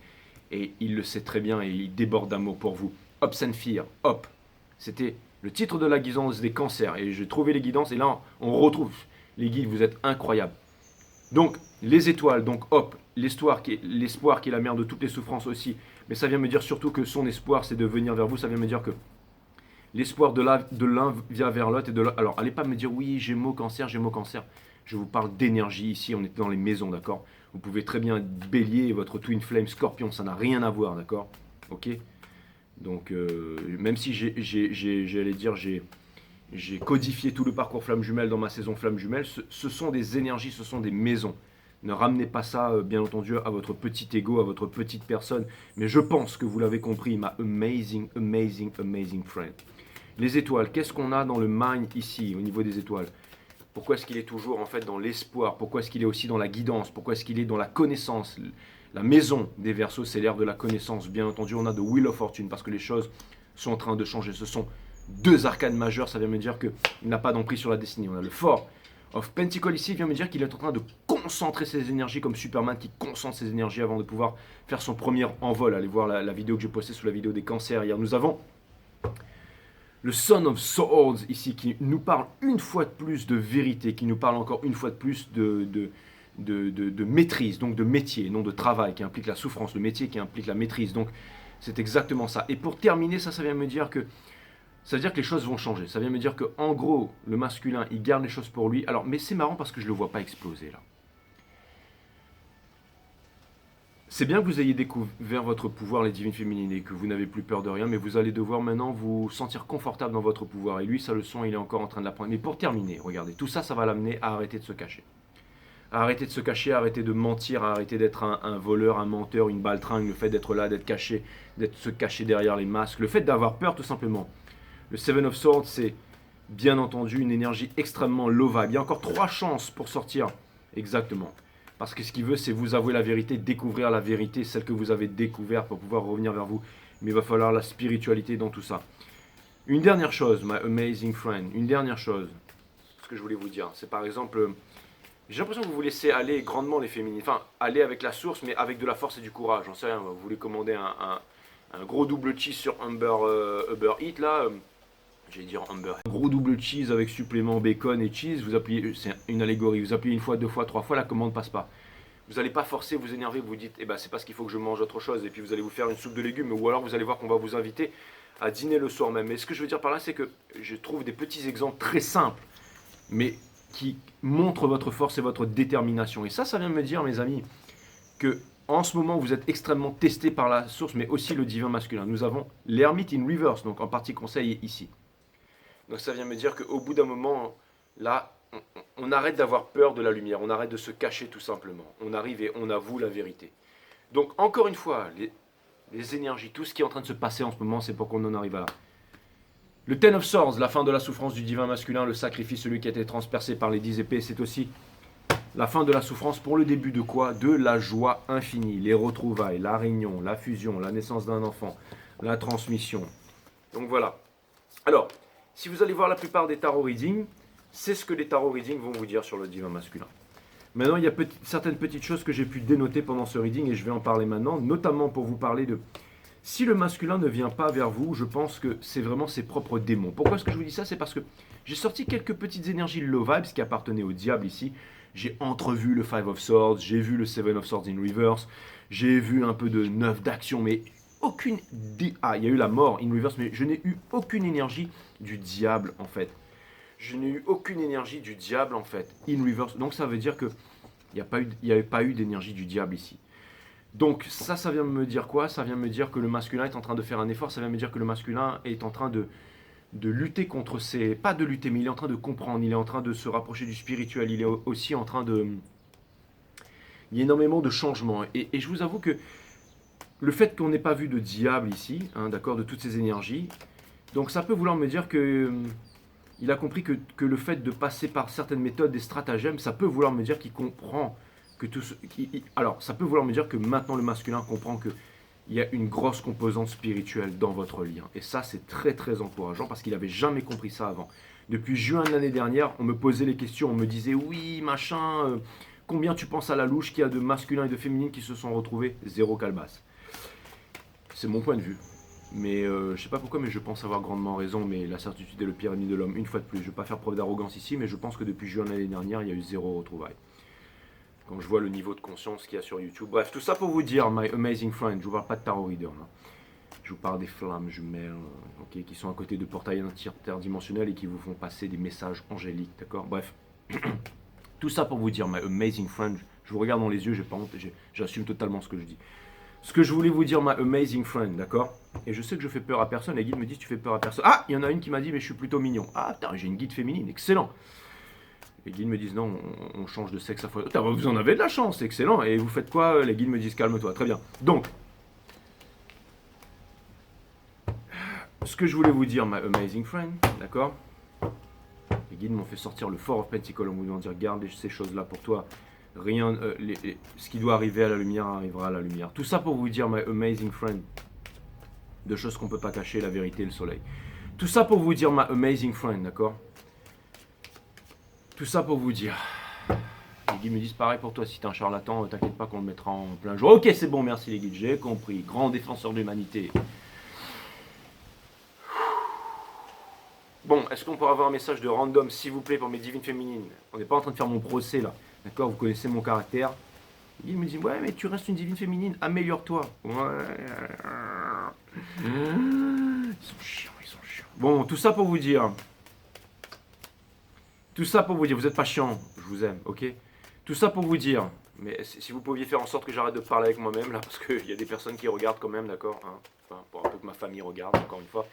Speaker 1: Et il le sait très bien et il déborde d'amour pour vous. Hops and Fear, Hop. C'était le titre de la guidance des cancers. Et j'ai trouvé les guidances et là, on retrouve les guides, vous êtes incroyables. Donc, les étoiles, donc Hop, l'espoir qui est la mère de toutes les souffrances aussi. Mais ça vient me dire surtout que son espoir, c'est de venir vers vous. Ça vient me dire que l'espoir de l'un vient vers l'autre. Alors, allez pas me dire, oui, Gémeaux, Cancer, Gémeaux, Cancer. Je vous parle d'énergie ici, on est dans les maisons, d'accord? Vous pouvez très bien être Bélier et votre Twin Flame Scorpion, ça n'a rien à voir, d'accord? Ok? Donc, même si j'allais dire, j'ai codifié tout le parcours Flamme Jumelle dans ma saison Flamme Jumelle, ce sont des énergies, ce sont des maisons. Ne ramenez pas ça, bien entendu, à votre petit ego, à votre petite personne. Mais je pense que vous l'avez compris, ma amazing, amazing, amazing friend. Les étoiles, qu'est-ce qu'on a dans le mind ici, au niveau des étoiles? Pourquoi est-ce qu'il est toujours en fait dans l'espoir? Pourquoi est-ce qu'il est aussi dans la guidance? Pourquoi est-ce qu'il est dans la connaissance? La maison des Verseaux, c'est l'ère de la connaissance. Bien entendu, on a The Wheel of Fortune parce que les choses sont en train de changer. Ce sont deux arcanes majeures, ça vient me dire qu'il n'a pas d'emprise sur la destinée. On a le Four of Pentacles ici, vient me dire qu'il est en train de concentrer ses énergies comme Superman qui concentre ses énergies avant de pouvoir faire son premier envol. Allez voir la vidéo que j'ai postée sous la vidéo des cancers hier. Nous avons le Son of Swords ici qui nous parle une fois de plus de vérité, qui nous parle encore une fois de plus de maîtrise, donc de métier, non de travail, qui implique la souffrance, le métier qui implique la maîtrise. Donc c'est exactement ça. Et pour terminer, ça vient me dire que ça veut dire que les choses vont changer. Ça vient me dire que en gros, le masculin, il garde les choses pour lui. Alors, mais c'est marrant parce que je ne le vois pas exploser là. C'est bien que vous ayez découvert votre pouvoir, les divines féminines, et que vous n'avez plus peur de rien, mais vous allez devoir maintenant vous sentir confortable dans votre pouvoir. Et lui, sa leçon, il est encore en train de l'apprendre. Mais pour terminer, regardez, tout ça, ça va l'amener à arrêter de se cacher. À arrêter de se cacher, à arrêter de mentir, à arrêter d'être un voleur, un menteur, une baltringue, le fait d'être là, d'être caché, d'être se cacher derrière les masques, le fait d'avoir peur tout simplement. Le Seven of Swords, c'est bien entendu une énergie extrêmement low vibe. Il y a encore 3 chances pour sortir. Exactement. Parce que ce qu'il veut, c'est vous avouer la vérité, découvrir la vérité, celle que vous avez découverte pour pouvoir revenir vers vous. Mais il va falloir la spiritualité dans tout ça. Une dernière chose, my amazing friend, une dernière chose, ce que je voulais vous dire, c'est par exemple, j'ai l'impression que vous vous laissez aller grandement les féminines. Enfin, aller avec la source, mais avec de la force et du courage. J'en sais rien, vous voulez commander un gros double cheese sur Uber Eats, là, j'allais dire Uber. Un gros double cheese avec supplément bacon et cheese, vous appuyez, c'est une allégorie, vous appuyez une fois, deux fois, trois fois, la commande passe pas. Vous n'allez pas forcer, vous énerver, vous dites, eh ben c'est parce qu'il faut que je mange autre chose, et puis vous allez vous faire une soupe de légumes, ou alors vous allez voir qu'on va vous inviter à dîner le soir même. Mais ce que je veux dire par là, c'est que je trouve des petits exemples très simples, mais qui montrent votre force et votre détermination. Et ça vient de me dire, mes amis, que en ce moment, vous êtes extrêmement testés par la source, mais aussi le divin masculin. Nous avons l'ermite in reverse, donc en partie conseil ici. Donc ça vient me dire qu'au bout d'un moment, là, on arrête d'avoir peur de la lumière, on arrête de se cacher tout simplement. On arrive et on avoue la vérité. Donc encore une fois, les énergies, tout ce qui est en train de se passer en ce moment, c'est pour qu'on en arrive à là. Le Ten of Swords, la fin de la souffrance du divin masculin, le sacrifice, celui qui a été transpercé par les 10 épées, c'est aussi la fin de la souffrance pour le début de quoi? De la joie infinie, les retrouvailles, la réunion, la fusion, la naissance d'un enfant, la transmission. Donc voilà. Alors, si vous allez voir la plupart des tarot readings, c'est ce que les tarot readings vont vous dire sur le divin masculin. Maintenant, il y a certaines petites choses que j'ai pu dénoter pendant ce reading et je vais en parler maintenant, notamment pour vous parler de... Si le masculin ne vient pas vers vous, je pense que c'est vraiment ses propres démons. Pourquoi est-ce que je vous dis ça? C'est parce que j'ai sorti quelques petites énergies low vibes qui appartenaient au diable ici. J'ai entrevu le Five of Swords, j'ai vu le Seven of Swords in reverse, j'ai vu un peu de 9 d'action, mais aucune... Ah, il y a eu la mort in reverse, mais je n'ai eu aucune énergie du diable en fait. Je n'ai eu aucune énergie du diable en fait, in reverse. Donc ça veut dire qu'il n'y avait pas eu d'énergie du diable ici. Donc ça vient me dire quoi? Ça vient me dire que le masculin est en train de faire un effort, ça vient me dire que le masculin est en train de lutter contre ses... Pas de lutter, mais il est en train de comprendre, il est en train de se rapprocher du spirituel, il est aussi en train de... Il y a énormément de changements. Et je vous avoue que le fait qu'on n'ait pas vu de diable ici, hein, d'accord, de toutes ces énergies, donc ça peut vouloir me dire que... Il a compris que le fait de passer par certaines méthodes et stratagèmes, ça peut vouloir me dire qu'il comprend que tout ce... Alors, ça peut vouloir me dire que maintenant le masculin comprend qu'il y a une grosse composante spirituelle dans votre lien. Et ça, c'est très très encourageant parce qu'il n'avait jamais compris ça avant. Depuis juin de l'année dernière, on me posait les questions, on me disait « Oui, machin, combien tu penses à la louche qu'il y a de masculins et de féminines qui se sont retrouvés ?» Zéro calebasse. C'est mon point de vue. Mais je ne sais pas pourquoi, mais je pense avoir grandement raison. Mais la certitude est le pire ennemi de l'homme. Une fois de plus, je ne vais pas faire preuve d'arrogance ici, mais je pense que depuis juin de l'année dernière, il y a eu zéro retrouvaille. Quand je vois le niveau de conscience qu'il y a sur YouTube. Bref, tout ça pour vous dire, my amazing friend, je ne vous parle pas de tarot reader. Là. Je vous parle des flammes jumelles okay, qui sont à côté de portails interdimensionnels et qui vous font passer des messages angéliques. D'accord? Bref, tout ça pour vous dire, my amazing friend, je vous regarde dans les yeux, j'ai pas honte, j'assume totalement ce que je dis. Ce que je voulais vous dire, my amazing friend, d'accord? Et je sais que je fais peur à personne, les guides me disent tu fais peur à personne. Ah, il y en a une qui m'a dit mais je suis plutôt mignon. Ah putain, j'ai une guide féminine, excellent. Les guides me disent non, on change de sexe à fois. Vous en avez de la chance, excellent. Et vous faites quoi? Les guides me disent calme-toi, très bien. Donc, ce que je voulais vous dire, my amazing friend, d'accord? Les guides m'ont fait sortir le Four of Pentacles en me disant garde ces choses-là pour toi. Rien, ce qui doit arriver à la lumière arrivera à la lumière. Tout ça pour vous dire, my amazing friend, de choses qu'on ne peut pas cacher, la vérité et le soleil. Tout ça pour vous dire, my amazing friend, d'accord? Tout ça pour vous dire. Les guides me disent pareil pour toi, si t'es un charlatan, t'inquiète pas qu'on le mettra en plein jour. Ok, c'est bon, merci les guides, j'ai compris. Grand défenseur de l'humanité. Bon, est-ce qu'on pourra avoir un message de random, s'il vous plaît, pour mes divines féminines? On n'est pas en train de faire mon procès là. D'accord, vous connaissez mon caractère. Il me dit, ouais, mais tu restes une divine féminine, améliore-toi. Ouais. Ils sont chiants, ils sont chiants. Bon, tout ça pour vous dire. Tout ça pour vous dire, vous n'êtes pas chiant, je vous aime, ok? Tout ça pour vous dire, mais si vous pouviez faire en sorte que j'arrête de parler avec moi-même, là, parce qu'il y a des personnes qui regardent quand même, d'accord, hein, enfin, pour un peu que ma famille regarde, encore une fois,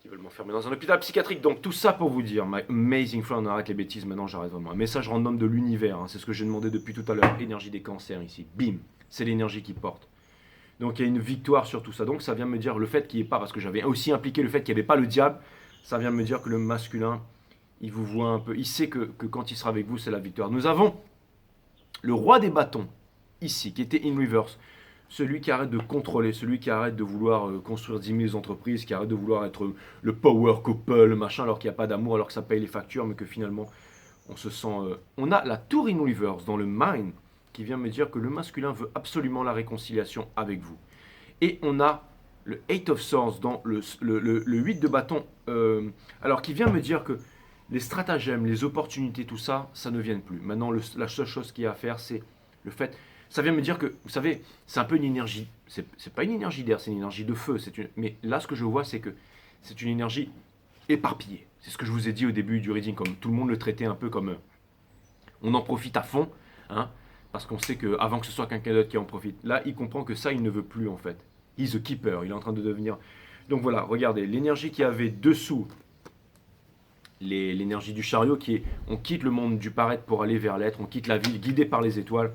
Speaker 1: qui veulent m'enfermer dans un hôpital psychiatrique. Donc tout ça pour vous dire, my amazing friend, on arrête les bêtises, maintenant j'arrête vraiment. Un message random de l'univers, hein, c'est ce que j'ai demandé depuis tout à l'heure, énergie des cancers ici, bim, c'est l'énergie qui porte. Donc il y a une victoire sur tout ça, donc ça vient me dire le fait qu'il n'y ait pas, parce que j'avais aussi impliqué le fait qu'il n'y avait pas le diable, ça vient me dire que le masculin, il vous voit un peu, il sait que quand il sera avec vous, c'est la victoire. Nous avons le roi des bâtons, ici, qui était in reverse, celui qui arrête de contrôler, celui qui arrête de vouloir construire 10 000 entreprises, qui arrête de vouloir être le power couple, le machin, alors qu'il n'y a pas d'amour, alors que ça paye les factures, mais que finalement, on se sent... On a la tour in reverse dans le mind, qui vient me dire que le masculin veut absolument la réconciliation avec vous. Et on a le Eight of Swords dans le 8 de bâton, alors qui vient me dire que les stratagèmes, les opportunités, tout ça, ça ne vient plus. Maintenant, la seule chose qu'il y a à faire, c'est le fait... Ça vient me dire que, vous savez, c'est un peu une énergie. C'est pas une énergie d'air, c'est une énergie de feu. Mais là, ce que je vois, c'est que c'est une énergie éparpillée. C'est ce que je vous ai dit au début du reading, comme tout le monde le traitait un peu comme... on en profite à fond, hein, parce qu'on sait qu'avant que ce soit quelqu'un d'autre qui en profite. Là, il comprend que ça, il ne veut plus, en fait. He's a keeper, il est en train de devenir... Donc voilà, regardez, l'énergie qu'il y avait dessous, l'énergie du chariot qui est, on quitte le monde du paraître pour aller vers l'être, on quitte la ville guidée par les étoiles.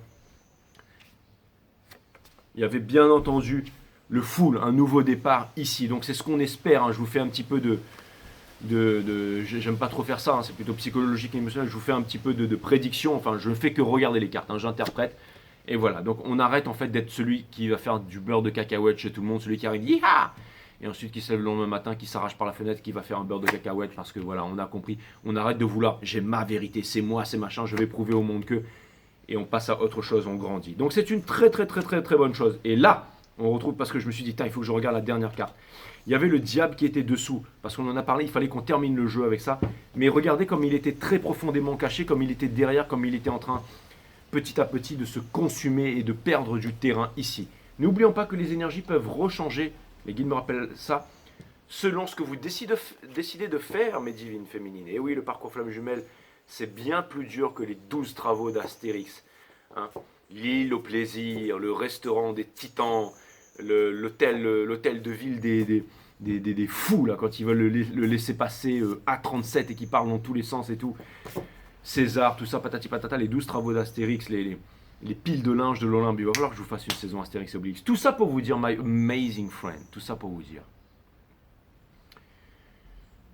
Speaker 1: Il y avait bien entendu le full, un nouveau départ ici. Donc c'est ce qu'on espère, hein. Je vous fais un petit peu j'aime pas trop faire ça, hein. C'est plutôt psychologique et émotionnel. Je vous fais un petit peu de prédiction, enfin je ne fais que regarder les cartes, hein. J'interprète. Et voilà, donc on arrête en fait d'être celui qui va faire du beurre de cacahuète chez tout le monde, celui qui arrive, Yiha! Et ensuite qui se lève le lendemain matin, qui s'arrache par la fenêtre, qui va faire un beurre de cacahuète parce que voilà, on a compris, on arrête de vouloir, j'ai ma vérité, c'est moi, c'est machin, je vais prouver au monde que, et on passe à autre chose, on grandit. Donc c'est une très bonne chose. Et là, on retrouve, parce que je me suis dit, il faut que je regarde la dernière carte. Il y avait le diable qui était dessous, parce qu'on en a parlé, il fallait qu'on termine le jeu avec ça. Mais regardez comme il était très profondément caché, comme il était derrière, comme il était en train, petit à petit, de se consumer et de perdre du terrain ici. N'oublions pas que les énergies peuvent rechanger. Les guides me rappellent ça, selon ce que vous décidez de faire, mes divines féminines. Et oui, le parcours flamme jumelle, c'est bien plus dur que les 12 travaux d'Astérix. Hein. L'île au plaisir, le restaurant des titans, l'hôtel de ville des fous, là, quand ils veulent le laisser passer A37 et qui parlent dans tous les sens et tout. César, tout ça, patati patata, les 12 travaux d'Astérix, les piles de linge de l'Olympe. Il va falloir que je vous fasse une saison Astérix et Obélix. Tout ça pour vous dire, my amazing friend. Tout ça pour vous dire.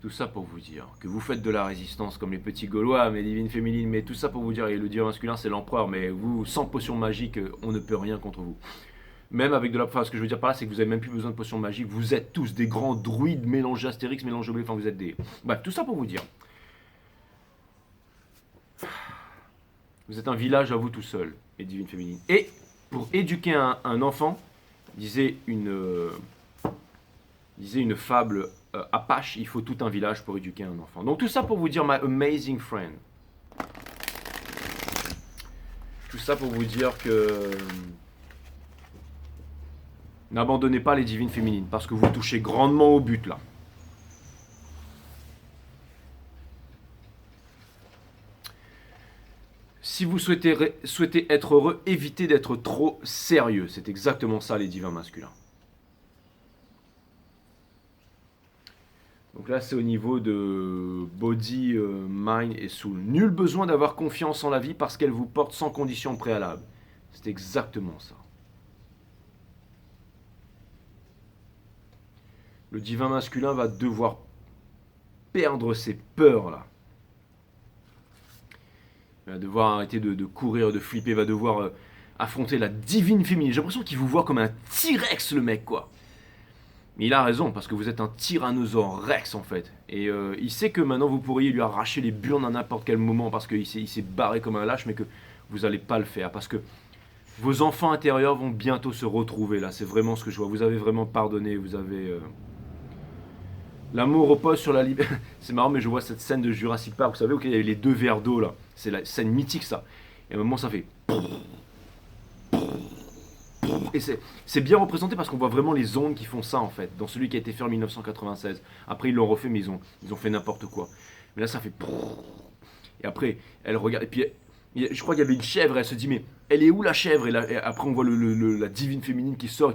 Speaker 1: Tout ça pour vous dire que vous faites de la résistance comme les petits Gaulois, mes divines féminines. Mais tout ça pour vous dire, et le dieu masculin c'est l'empereur, mais vous, sans potion magique, on ne peut rien contre vous. Même avec de la... Enfin, ce que je veux dire par là, c'est que vous n'avez même plus besoin de potion magique. Vous êtes tous des grands druides mélangés Astérix, mélangés Obélix. Enfin, vous êtes des... Bref, tout ça pour vous dire. Vous êtes un village à vous tout seul, les divines féminines. Et pour éduquer un enfant, disait une fable Apache, il faut tout un village pour éduquer un enfant. Donc tout ça pour vous dire, my amazing friend. Tout ça pour vous dire que n'abandonnez pas les divines féminines, parce que vous touchez grandement au but là. Si vous souhaitez être heureux, évitez d'être trop sérieux. C'est exactement ça les divins masculins. Donc là c'est au niveau de body, mind et soul. Nul besoin d'avoir confiance en la vie parce qu'elle vous porte sans condition préalable. C'est exactement ça. Le divin masculin va devoir perdre ses peurs là. Il va devoir arrêter de courir, de flipper, va devoir affronter la divine féminine. J'ai l'impression qu'il vous voit comme un T-Rex le mec quoi. Mais il a raison, parce que vous êtes un tyrannosaure rex en fait. Et il sait que maintenant vous pourriez lui arracher les burnes à n'importe quel moment, parce qu'il s'est barré comme un lâche, mais que vous n'allez pas le faire. Parce que vos enfants intérieurs vont bientôt se retrouver là, c'est vraiment ce que je vois. Vous avez vraiment pardonné, vous avez... L'amour repose sur la liberté. C'est marrant, mais je vois cette scène de Jurassic Park, vous savez, où il y avait les deux verres d'eau là. C'est la scène mythique ça. Et à un moment ça fait... Et c'est bien représenté parce qu'on voit vraiment les ondes qui font ça en fait, dans celui qui a été fait en 1996. Après ils l'ont refait mais ils ont fait n'importe quoi. Mais là ça fait... Et après elle regarde, et puis je crois qu'il y avait une chèvre, elle se dit mais elle est où la chèvre, et après on voit la divine féminine qui sort.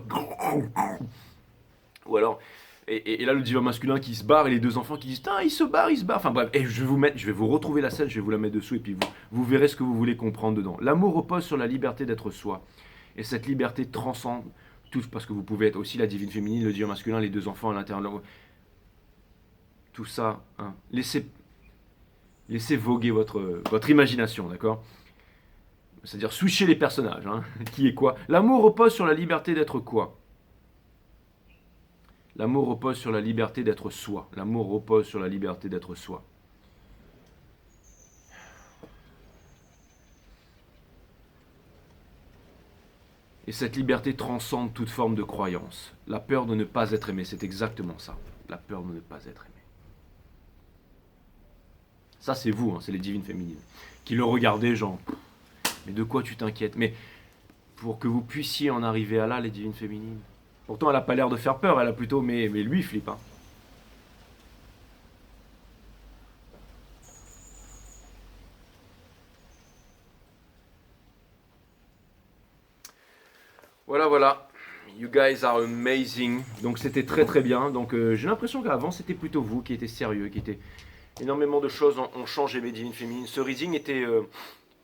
Speaker 1: Ou alors... Et là le divin masculin qui se barre et les deux enfants qui disent il se barre. Enfin bref, et je vais vous retrouver la scène, je vais vous la mettre dessous et puis vous verrez ce que vous voulez comprendre dedans. L'amour repose sur la liberté d'être soi. Et cette liberté transcende tout, parce que vous pouvez être aussi la divine féminine, le dieu masculin, les deux enfants à l'intérieur. Tout ça, hein. Laissez voguer votre imagination, d'accord? C'est-à-dire switcher les personnages. Hein. Qui est quoi? L'amour repose sur la liberté d'être quoi? L'amour repose sur la liberté d'être soi. L'amour repose sur la liberté d'être soi. Et cette liberté transcende toute forme de croyance. La peur de ne pas être aimé, c'est exactement ça. La peur de ne pas être aimé. Ça, c'est vous, hein, c'est les divines féminines. Qui le regardez, genre, mais de quoi tu t'inquiètes? Mais pour que vous puissiez en arriver à là, les divines féminines. Pourtant, elle n'a pas l'air de faire peur, elle a plutôt, mais lui, il flippe. Hein. Voilà, voilà. You guys are amazing. Donc c'était très très bien. Donc j'ai l'impression qu'avant c'était plutôt vous qui étiez sérieux, qui étiez... Énormément de choses ont changé mes divines féminines. Ce reading était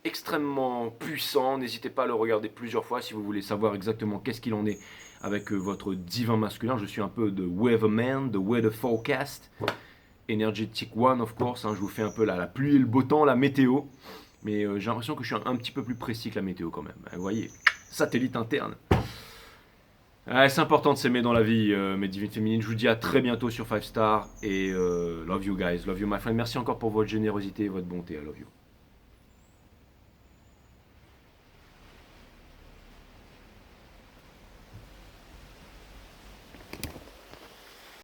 Speaker 1: extrêmement puissant. N'hésitez pas à le regarder plusieurs fois si vous voulez savoir exactement qu'est-ce qu'il en est avec votre divin masculin. Je suis un peu de Weatherman, de Weather Forecast. Energetic One, of course. Hein, je vous fais un peu la pluie et le beau temps, la météo. Mais j'ai l'impression que je suis un petit peu plus précis que la météo quand même. Vous voyez, satellite interne. C'est important de s'aimer dans la vie, mes divines féminines. Je vous dis à très bientôt sur 5 Star. Et love you guys, love you my friend. Merci encore pour votre générosité et votre bonté. I love you.